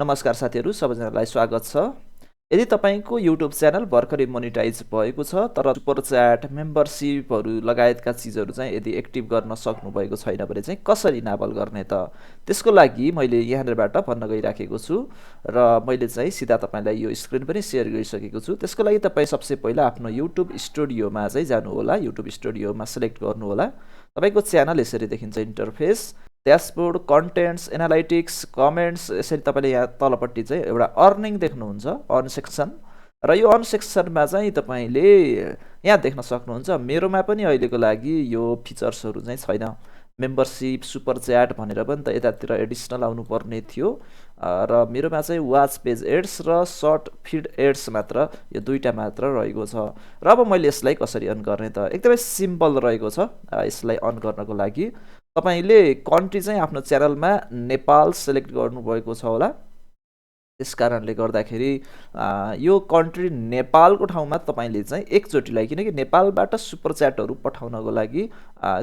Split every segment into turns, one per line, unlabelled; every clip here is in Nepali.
नमस्कार साथीहरु, सबैजनालाई स्वागत छ। यदि तपाईको YouTube च्यानल भर्खरै मोनेटाइज भएको छ तर सुपर च्याट, मेम्बरशिपहरु लगायतका चीजहरु चाहिँ यदि एक्टिभ गर्न सक्नु भएको छैन भने चाहिँ कसरी इनेबल गर्ने त? त्यसको लागि मैले यहाँबाट भन्न गइराखेको छु र मैले चाहिँ सिधा तपाईलाई यो स्क्रिन पनि शेयर गरिसकेको छु। त्यसको लागि तपाई सबसे पहिला आफ्नो YouTube स्टुडियोमा चाहिँ जानु होला। YouTube स्टुडियोमा सिलेक्ट गर्नु होला। तपाईको च्यानल यसरी देखिन्छ इन्टरफेस, ड्याशबोर्ड, कन्टेन्ट्स, एनालाइटिक्स, कमेन्ट्स, यसरी तपाईले यहाँ तलपट्टि चाहिँ एउटा अर्निङ देख्नुहुन्छ, अर्न सेक्सन। र यो अर्न सेक्सनमा चाहिँ तपाईले यहाँ देख्न सक्नुहुन्छ मेरोमा पनि अहिलेको लागि यो फिचर्सहरु चाहिँ छैन। मेम्बरशिप, सुपर च्याट भनेर पनि त यतातिर एडिसनल आउनु पर्ने थियो र मेरोमा चाहिँ वाच पेज एड्स र सर्ट फिड एड्स मात्र, यो दुईटा मात्र रहेको छ। र अब मैले यसलाई कसरी अन गर्ने त? एकदमै सिम्पल रहेको छ। यसलाई अन गर्नको लागि तपाईले कन्ट्री चाहिँ आफ्नो च्यानलमा नेपाल सिलेक्ट गर्नुभएको छ होला। त्यस कारणले गर्दाखेरि यो कन्ट्री नेपालको ठाउँमा तपाईले चाहिँ एकचोटीलाई, किनकि नेपालबाट सुपर च्याटहरु पठाउनको लागि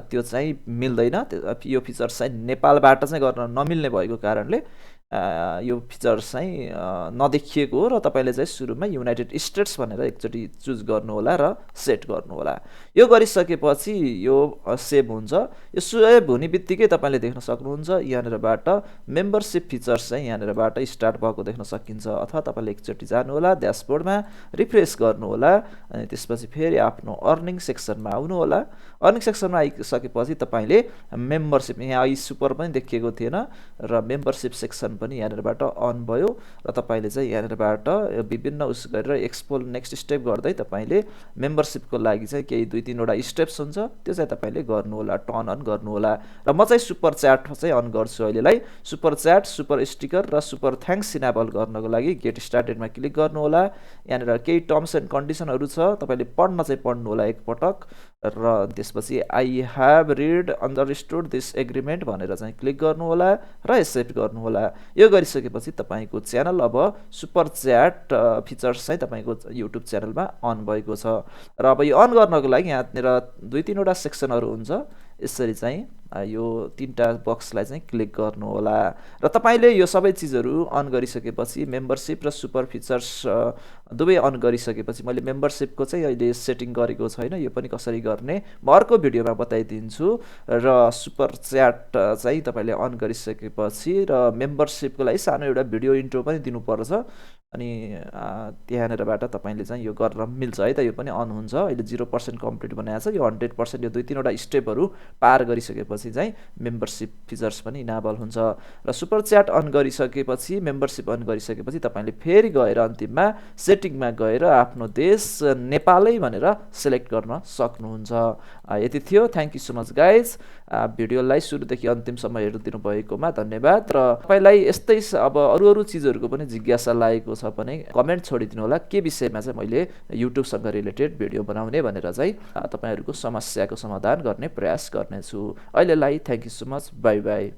त्यो चाहिँ मिल्दैन। यो फिचर चाहिँ नेपालबाट चाहिँ गर्न नमिल्ने भएको कारणले यो फिचर चाहिँ नदेखिएको हो र तपाईले चाहिँ सुरुमा युनाइटेड स्टेट्स भनेर एकचोटी चुज गर्नु होला र सेट गर्नु होला। यो गरिसकेपछि यो सेभ हुन्छ। यो सेभ हुने बित्तिकै तपाईले देख्न सक्नुहुन्छ यहाँनिरबाट मेम्बरशिप फिचर्स चाहिँ यहाँनिरबाट स्टार्ट भएको देख्न सकिन्छ। अथवा तपाईले एकचोटी जानु होला, ड्याशबोर्डमा रिफ्रेश गर्नु होला, अनि त्यसपछि फेरि आफ्नो अर्निङ सेक्सनमा आउनु होला। अर्निङ सेक्सनमा आइसकेपछि तपाईले मेम्बरशिप, यहाँ आई सुपर पनि देखिएको थिएन र मेम्बरशिप सेक्सन पनि यहाँनिरबाट अन भयो र तपाईले चाहिँ यहाँनिरबाट विभिन्न उस गरेर एक्सप्लोर नेक्स्ट स्टेप गर्दै तपाईले मेम्बरशिपको लागि चाहिँ केही 2-3 वटा स्टेप्स हुन्छ, त्यो चाहिँ तपाईले गर्नु होला, टर्न अन गर्नु होला। र म चाहिँ सुपर च्याट चाहिँ अन गर्छु अहिलेलाई। सुपर च्याट, सुपर स्टिकर र सुपर थ्याङ्क्स इनेबल गर्नको लागि गेट स्टार्टेडमा क्लिक गर्नु होला। यहाँनिर केही टर्म्स एन्ड कन्डिसनहरु छ, तपाईले पढ्नु होला एकपटक र त्यसपछि I have read understood this agreement भनेर चाहिँ क्लिक गर्नु होला र एक्सेप्ट गर्नु होला। यो गरिसकेपछि तपाईको च्यानल अब सुपर च्याट फिचर्स चाहिँ तपाईको युट्युब च्यानलमा अन भएको छ। र अब यो अन गर्नको लागि यहाँनिर 2-3 वटा सेक्सनहरु हुन्छ। यसरी चाहिँ यो 3टा बक्सलाई चाहिँ क्लिक गर्नु होला र तपाईले यो सबै चीजहरु अन गरिसकेपछि मेम्बरशिप र सुपर फिचर्स दुवै अन गरिसकेपछि, मैले मेम्बरशिपको चाहिँ अहिले सेटिङ गरेको छैन, यो पनि कसरी गर्ने म अर्को भिडियोमा बताइदिन्छु। र सुपर च्याट चाहिँ तपाईले अन गरिसकेपछि र मेम्बरशिपको लागि सानो एउटा भिडियो इन्ट्रो पनि दिनुपर्छ, अनि त्यहाँनिरबाट तपाईले चाहिँ यो गर्न मिल्छ है त। यो पनि अन हुन्छ। अहिले 0% कम्प्लिट बनाएको छ। यो 100% यो 2-3 वटा स्टेपहरु पार गरिसकेपछि चाहिँ मेम्बरशिप फिचर्स पनि इनेबल हुन्छ। र सुपर च्याट अन गरिसकेपछि, मेम्बरशिप अन गरिसकेपछि तपाईले फेरि गएर अन्तिममा सेटिङमा गएर आफ्नो देश नेपालै भनेर सिलेक्ट गर्न सक्नुहुन्छ। यति थियो। Thank you so much guys. भिडियोलाई सुरुदेखि अन्तिमसम्म हेरिदिनु भएकोमा धन्यवाद। र तपाईलाई यस्तै अब अरु चीजहरुको पनि जिज्ञासा लागेको छ भने कमेन्ट छोडिदिनु होला, के विषयमा चाहिँ मैले युट्युबसँग रिलेटेड भिडियो बनाउने भनेर चाहिँ तपाईहरुको समस्याको समाधान गर्ने प्रयास गर्नेछु। अहिलेलाई thank you so much. Bye bye.